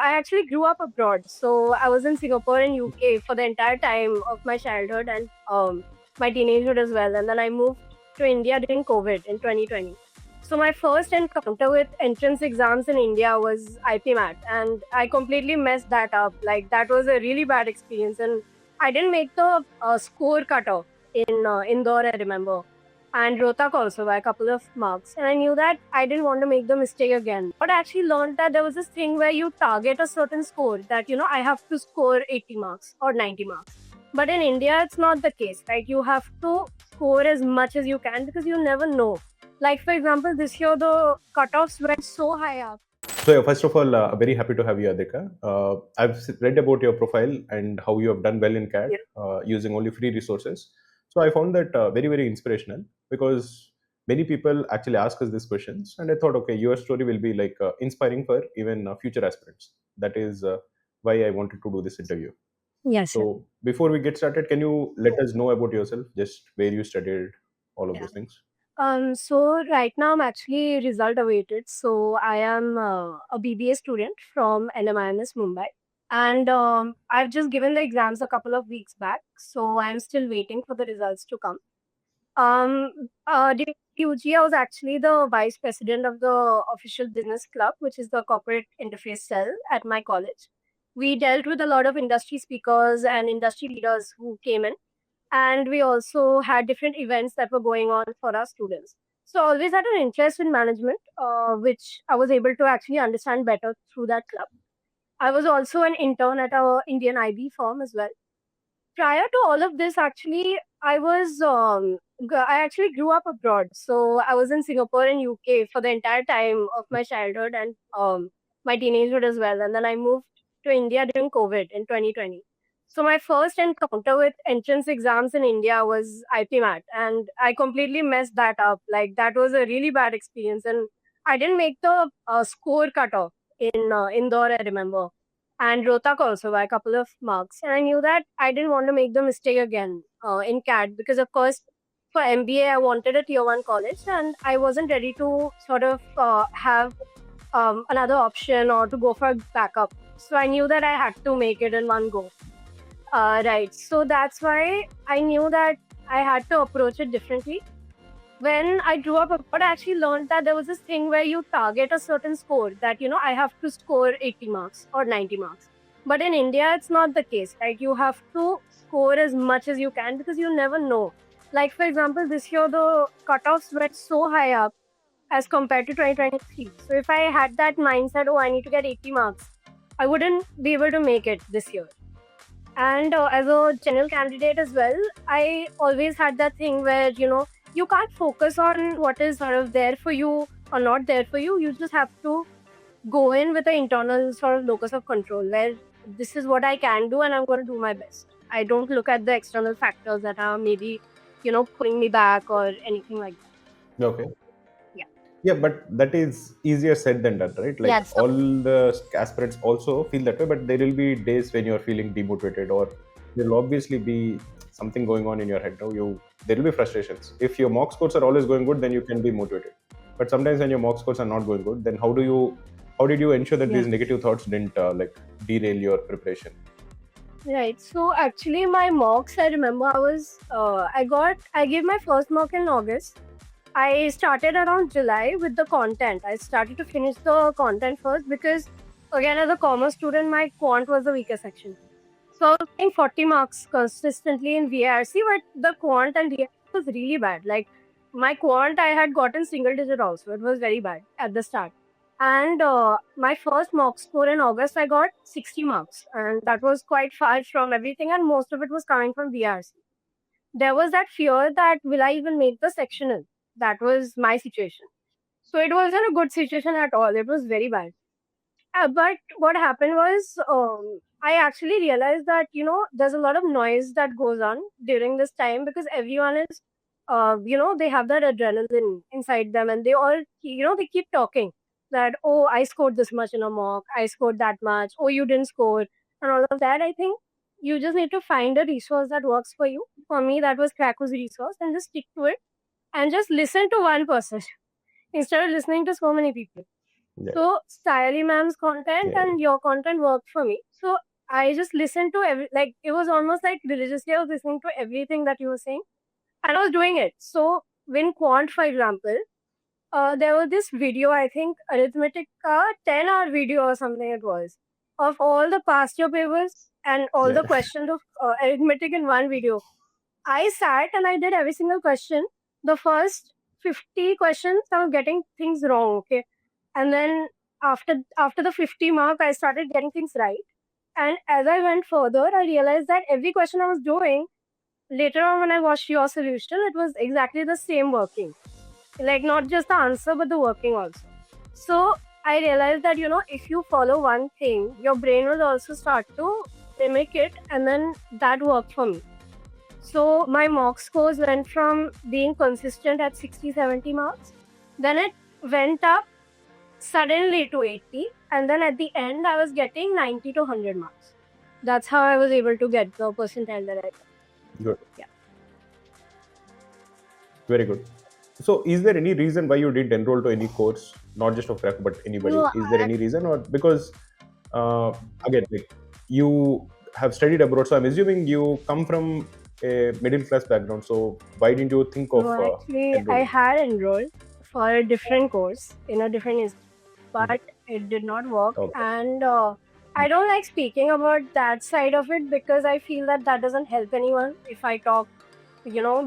I actually grew up abroad. So I was in Singapore and UK for the entire time of my childhood and my teenagehood as well. And then I moved to India during COVID in 2020. So my first encounter with entrance exams in India was IPMAT, and I completely messed that up. Like that was a really bad experience, and I didn't make the score cutoff in Indore. I remember, and Rohtak also by a couple of marks. And I knew that I didn't want to make the mistake again. But I actually learned that there was this thing where you target a certain score that, I have to score 80 marks or 90 marks. But in India, it's not the case, right? You have to score as much as you can because you never know. Like, for example, this year the cutoffs went so high up. So, first of all, very happy to have you, Adhika. Read about your profile and how you have done well in CAT using only free resources. So, I found that very, very inspirational because many people actually ask us these questions. And I thought, okay, your story will be like inspiring for even future aspirants. That is why I wanted to do this interview. Yes, sir. So, before we get started, can you let us know about yourself, just where you studied, all of Yeah. those things? So right now I'm actually result awaited. So I am a BBA student from NMIMS Mumbai, and I've just given the exams a couple of weeks back. So I'm still waiting for the results to come. During UG, I was actually the vice president of the official business club, which is the corporate interface cell at my college. We dealt with a lot of industry speakers and industry leaders who came in, and we also had different events that were going on for our students. So I always had an interest in management, which I was able to actually understand better through that club. I was also an intern at our Indian IB firm as well. Prior to all of this, actually, I actually grew up abroad. So I was in Singapore and UK for the entire time of my childhood and my teenagehood as well. And then I moved to India during COVID in 2020. So my first encounter with entrance exams in India was IPMAT, and I completely messed that up. Like that was a really bad experience, and I didn't make the score cutoff in Indore. I remember, and Rohtak also by a couple of marks. And I knew that I didn't want to make the mistake again in CAT because, of course, for MBA, I wanted a tier one college and I wasn't ready to sort of have another option or to go for a backup. So I knew that I had to make it in one go. Right. So that's why I knew that I had to approach it differently. When I grew up abroad, I actually learned that there was this thing where you target a certain score that, I have to score 80 marks or 90 marks. But in India, it's not the case, right? You have to score as much as you can because you never know. Like, for example, this year the cutoffs went so high up as compared to 2023. So if I had that mindset, oh, I need to get 80 marks, I wouldn't be able to make it this year. And as a general candidate as well, I always had that thing where, you can't focus on what is sort of there for you or not there for you. You just have to go in with an internal sort of locus of control where this is what I can do and I'm going to do my best. I don't look at the external factors that are maybe, pulling me back or anything like that. Okay. Yeah. Yeah, but that is easier said than done, right? Like Yeah. all the aspirants also feel that way, but there will be days when you're feeling demotivated, or there will obviously be something going on in your head. No, there will be frustrations. If your mock scores are always going good, then you can be motivated. But sometimes when your mock scores are not going good, then how did you ensure that Yeah. these negative thoughts didn't like derail your preparation? Right. So actually, my mocks, I remember I gave my first mock in August. I started around July with the content. I started to finish the content first because, again, as a commerce student, my quant was the weaker section. So I was getting 40 marks consistently in VARC, but the quant and DARC was really bad. Like my quant, I had gotten single digit also. It was very bad at the start. And my first mock score in August, I got 60 marks. And that was quite far from everything. And most of it was coming from VRC. There was that fear that will I even make the sectional? That was my situation. So it wasn't a good situation at all. It was very bad. But what happened was, I actually realized that, there's a lot of noise that goes on during this time because everyone is, they have that adrenaline inside them and they all, they keep talking that, oh, I scored this much in a mock, I scored that much, oh, you didn't score, and all of that. I think you just need to find a resource that works for you. For me, that was Krako's resource, and just stick to it and just listen to one person instead of listening to so many people. Yeah. So Styli ma'am's content Yeah. and your content worked for me. So I just listened to like it was almost like religiously I was listening to everything that you were saying, and I was doing it. So when quant, for example, there was this video, I think arithmetic 10-hour video or something it was, of all the past year papers and all the Yeah. questions of arithmetic in one video. I sat and I did every single question. The first 50 questions, I was getting things wrong, okay? And then after the 50 mark, I started getting things right. And as I went further, I realized that every question I was doing, later on when I watched your solution, it was exactly the same working. Like not just the answer, but the working also. So I realized that, if you follow one thing, your brain will also start to mimic it, and then that worked for me. So my mock scores went from being consistent at 60, 70 marks. Then it went up suddenly to 80. And then at the end, I was getting 90 to 100 marks. That's how I was able to get the percentile that I got. Good. Yeah. Very good. So, is there any reason why you didn't enroll to any course, not just of Raq, but anybody? No, Is there any reason, or because uh, again, like you have studied abroad, so I'm assuming you come from a middle class background. So, why didn't you think of actually, I enrolling? had enrolled for a different course in a different institute, Mhm. but it did not work. Okay. And I don't like speaking about that side of it because I feel that doesn't help anyone if I talk,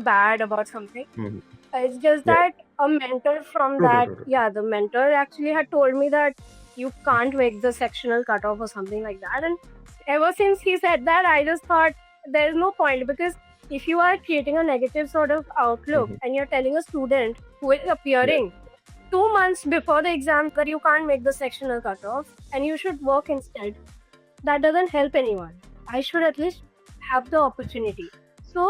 bad about something. Mhm. It's just Yeah. that a mentor from True. True. that, True. True. yeah, the mentor actually had told me that you can't make the sectional cutoff or something like that. And ever since he said that, I just thought there's no point, because if you are creating a negative sort of outlook Mhm. and you're telling a student who is Yeah. appearing 2 months before the exam that you can't make the sectional cutoff and you should work instead, that doesn't help anyone. I should at least have the opportunity. So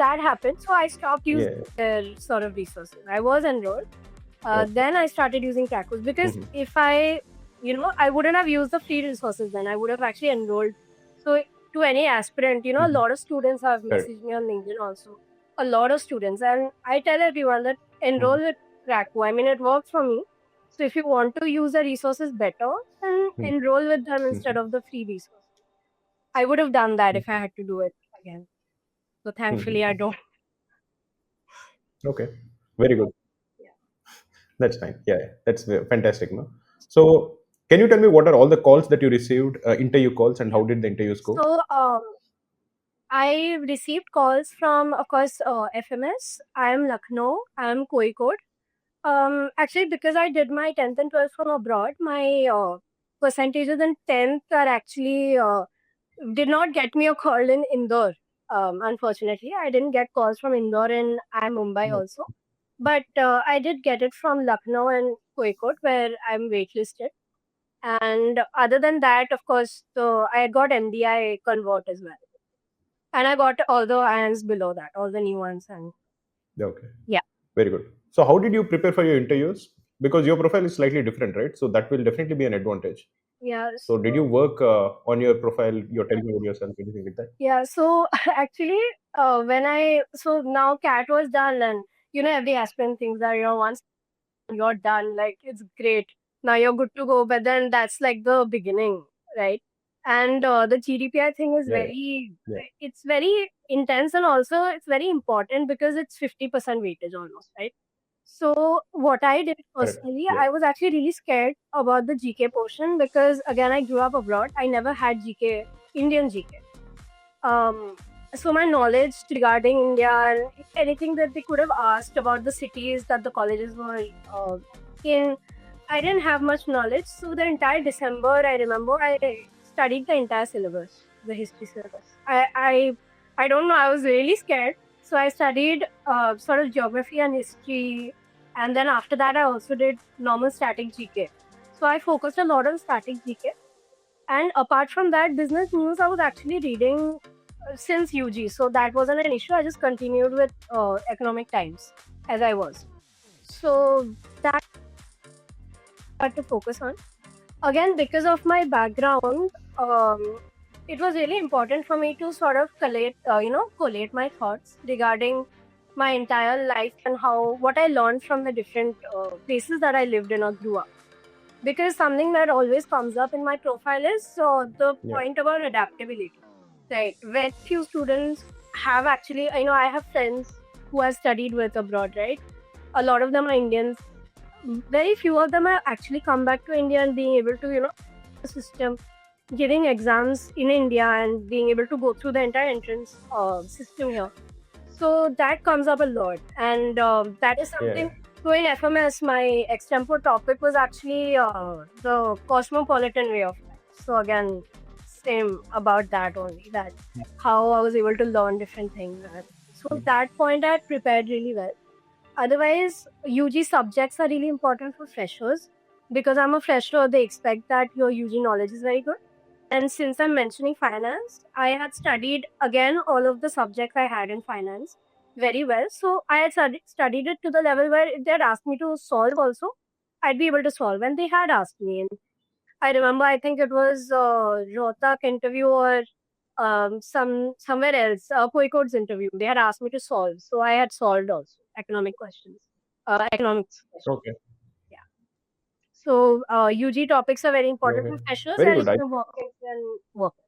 that happened. So I stopped using Yeah. their sort of resources. I was enrolled. Okay. Then I started using Kakus because Mhm. if I wouldn't have used the free resources then. I would have actually enrolled. So to any aspirant, a Mhm. lot of students have Correct. messaged me on LinkedIn also. A lot of students. And I tell everyone that enroll Mhm. with Kraku. I mean, it works for me. So if you want to use the resources better, then Mhm. enroll with them instead Mhm. of the free resources. I would have done that Mhm. if I had to do it again. So thankfully, I Mhm. don't. Okay. Very good. Yeah. That's fine. Yeah, yeah. That's fantastic. No. So, can you tell me what are all the calls that you received, interview calls, and Yeah. how did the interviews go? So I received calls from, of course, FMS. I am Lucknow. I am Kozhikode. Actually, because I did my 10th and 12th from abroad, my percentages in 10th are actually did not get me a call in Indore. Unfortunately, I didn't get calls from Indore and I Mumbai No. also. But I did get it from Lucknow and Kozhikode, where I'm waitlisted. And other than that, of course, so I got MDI convert as well. And I got all the irons below that, all the new ones. And Okay. yeah. Very good. So, how did you prepare for your interviews? Because your profile is slightly different, right? So that will definitely be an advantage. Yeah. So, did So, you work on your profile? You're telling about yourself, anything like that? yeah. So actually, so now CAT was done, and every aspirant thinks that, once you're done, like it's great. Now you're good to go. But then that's like the beginning, right? And the GDPI thing is Yeah, yeah, yeah. it's very intense, and also it's very important because it's 50% weightage almost, right? So what I did Correct. personally, Yeah. I was actually really scared about the GK portion because again, I grew up abroad. I never had GK, Indian GK. Um, so my knowledge regarding India and anything that they could have asked about the cities that the colleges were in, I didn't have much knowledge. So the entire December, I remember I studied the entire syllabus, the history syllabus. I don't know. I was really scared. So I studied sort of geography and history, and then after that, I also did normal static GK. So I focused a lot on static GK. And apart from that, business news I was actually reading since UG, so that wasn't an issue. I just continued with Economic Times as I was. So that I had to focus on. Again, because of my background, it was really important for me to sort of collate my thoughts regarding my entire life and what I learned from the different places that I lived in or grew up. because something that always comes up in my profile is the Yeah. point about adaptability. Right. Very few students have actually, I have friends who have studied with abroad, right? A lot of them are Indians. Very few of them have actually come back to India and being able to, the system, giving exams in India and being able to go through the entire entrance system here. So that comes up a lot. And that is something. Yeah. So in FMS, my extempore topic was actually the cosmopolitan way of life. So again, same about that only, that how I was able to learn different things. So that point I had prepared really well. Otherwise, UG subjects are really important for freshers because I'm a fresher. They expect that your UG knowledge is very good. And since I'm mentioning finance, I had studied again all of the subjects I had in finance very well. So I had studied it to the level where if they had asked me to solve also, I'd be able to solve. And they had asked me. And I remember, I think it was Rohtak interview or somewhere else, Koikod's interview. They had asked me to solve. So I had solved also economic questions, economics questions. Okay. Yeah. So UG topics are very important Okay. for freshers Very and good. even workers and workers.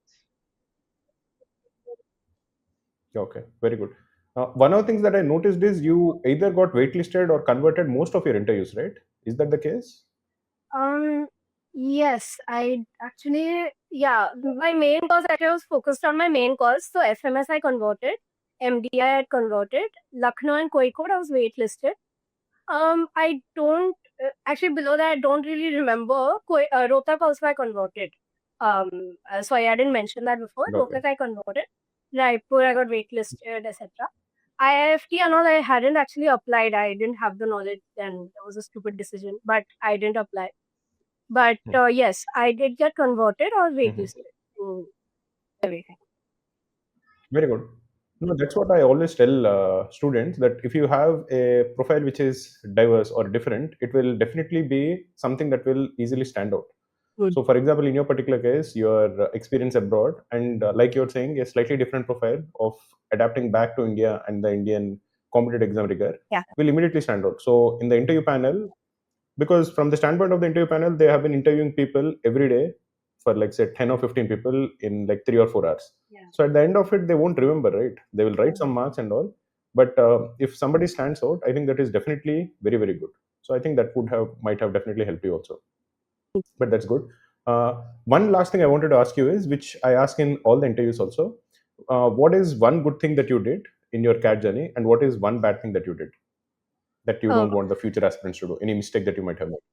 Okay. Very good. One of the things that I noticed is you either got waitlisted or converted most of your interviews, right? Is that the case? Um, yes, I actually, yeah, my main course actually I was focused on my main course. So FMS I converted, MDI I had converted, Lucknow and Kozhikode I was waitlisted. I don't actually below that I don't really remember. Rohtak also I converted. Sorry, I didn't mention that before. Okay. Rohtak I converted. Raipur I got waitlisted, etc. IIFT and all I hadn't actually applied. I didn't have the knowledge, and it was a stupid decision. But I didn't apply. But Hmm. yes, I did get converted or Mhm. waitlisted to everything. Very good. No, that's what I always tell students, that if you have a profile which is diverse or different, it will definitely be something that will easily stand out. Good. So, for example, in your particular case, your experience abroad, and like you're saying, a slightly different profile of adapting back to India and the Indian competitive exam rigor Yeah. will immediately stand out. So, in the interview panel, because from the standpoint of the interview panel, they have been interviewing people every day for like say 10 or 15 people in like 3 or 4 hours. Yeah. So at the end of it, they won't remember, right? They will write some marks and all. But if somebody stands out, I think that is definitely very, very good. So I think that would have might have definitely helped you also. But that's good. One last thing I wanted to ask you is, which I ask in all the interviews also, what is one good thing that you did in your CAT journey, and what is one bad thing that you did that you Uh, don't want the future aspirants to do? Any mistake that you might have made?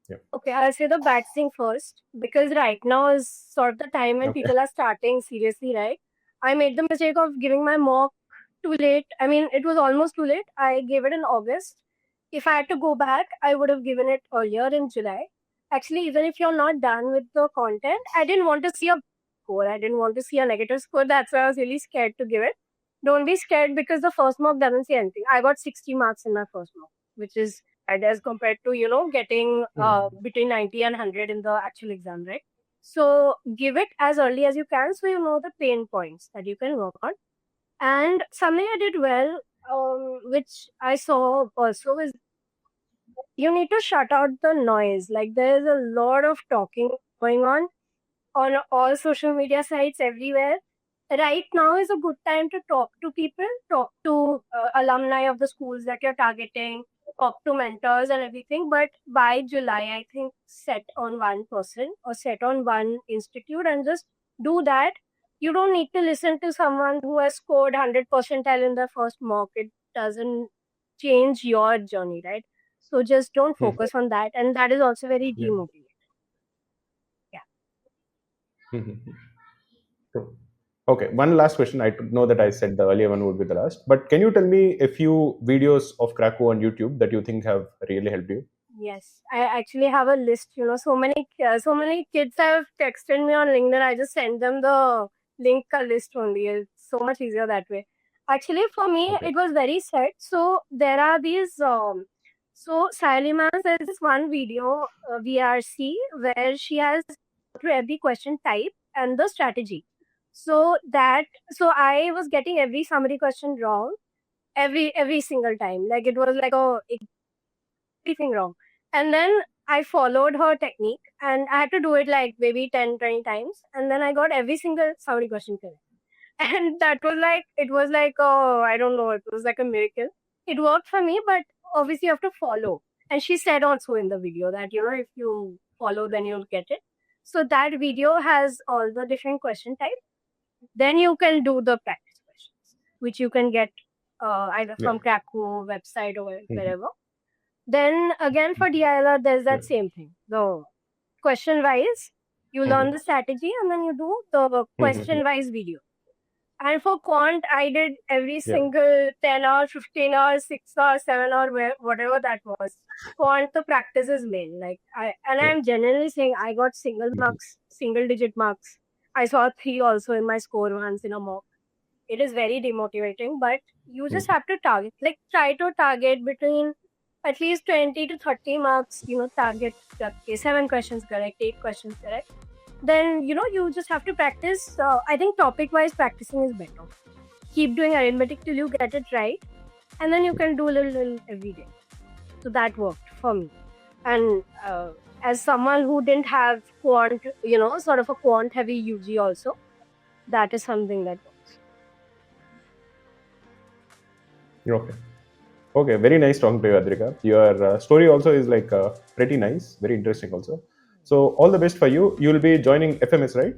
Yeah. okay, I'll say the bad thing first because right now is sort of the time when Okay. people are starting seriously, right? I made the mistake of giving my mock too late. I mean, it was almost too late. I gave it in August. If I had to go back, I would have given it earlier in July. Actually, even if you're not done with the content, I didn't want to see a score. I didn't want to see a negative score. That's why I was really scared to give it. Don't be scared because the first mock doesn't say anything. I got 60 marks in my first mock, which is bad as compared to, getting Mhm. between 90 and 100 in the actual exam, right? So give it as early as you can so you know the pain points that you can work on. And something I did well, which I saw also, is you need to shut out the noise. Like there's a lot of talking going on all social media sites everywhere. Right now is a good time to talk to people, talk to alumni of the schools that you're targeting, talk to mentors and everything. But by July, I think set on one person or set on one institute and just do that. You don't need to listen to someone who has scored 100 percentile in the first mock. It doesn't change your journey, right? So just don't Mhm. focus on that. And that is also very Yeah. demotivating. Yeah. Mhm. True. Okay, one last question. I know that I said the earlier one would be the last, but can you tell me a few videos of Krakow on YouTube that you think have really helped you? Yes, I actually have a list. So many kids have texted me on LinkedIn. I just send them the link list only. It's so much easier that way. Actually, for me, Okay. it was very set. So there are these. So Sailima, there's this one video VRC where she has to every question type and the strategy. So I was getting every summary question wrong every single time. Like it was like everything wrong. And then I followed her technique and I had to do it like maybe 10, 20 times. And then I got every single Saudi question correct. And that was like, it was like, oh, I don't know, it was like a miracle. It worked for me, but obviously you have to follow. And she said also in the video that, if you follow, then you'll get it. So that video has all the different question types. Then you can do the practice questions, which you can get either from Krakow website or wherever. Then again for DILR, there's that same thing. The question wise, you learn the strategy and then you do the question wise video. And for quant, I did every single 10 hours, 15 hours, 6 hours, 7 hours, whatever that was. Quant, the practice is main. I'm genuinely saying I got single marks, single digit marks. I saw 3 also in my score once in a mock. It is very demotivating, but you just have to target, try to target between at least 20 to 30 marks, target 7 questions correct, 8 questions correct. Then, you just have to practice. I think topic-wise practicing is better. Keep doing arithmetic till you get it right. And then you can do a little every day. So that worked for me. And as someone who didn't have quant, sort of a quant-heavy UG also, that is something that works. Okay, very nice talking to you, Adrika. Your story also is pretty nice, very interesting also. So all the best for you. You will be joining FMS, right?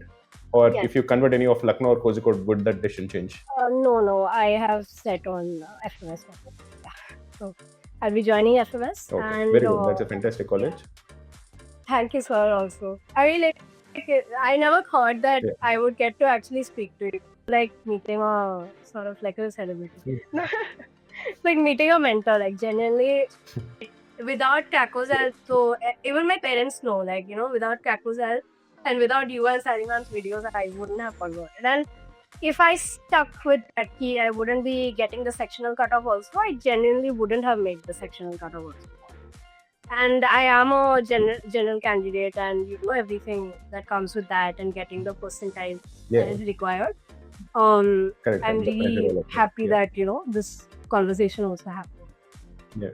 Or Yes. if you convert any of Lucknow or Kozhikode, would that decision change? No. I have set on FMS. Yeah. So I'll be joining FMS. Okay, and very good. That's a fantastic college. Thank you, sir. Also, I really I never thought that I would get to actually speak to you, like meeting a sort of like a celebrity. Like meeting a mentor, like genuinely. Without Krako's help, so even my parents know, without Krako's help and without you and Sariman's videos, I wouldn't have converted. And if I stuck with that key, I wouldn't be getting the sectional cutoff also. I genuinely wouldn't have made the sectional cutoff also. And I am a general candidate, and everything that comes with that, and getting the percentile that is required. Correct. I'm really happy that this conversation also happened.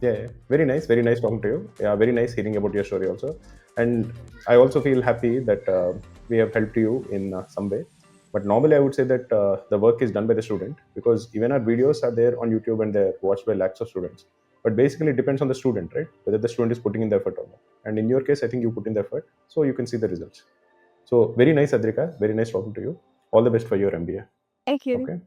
Yeah, very nice talking to you. Yeah, very nice hearing about your story also. And I also feel happy that we have helped you in some way. But normally I would say that the work is done by the student, because even our videos are there on YouTube and they're watched by lakhs of students. But basically it depends on the student, right? Whether the student is putting in the effort or not. And in your case, I think you put in the effort, so you can see the results. So very nice, Adrika. Very nice talking to you. All the best for your MBA. Thank you. Okay.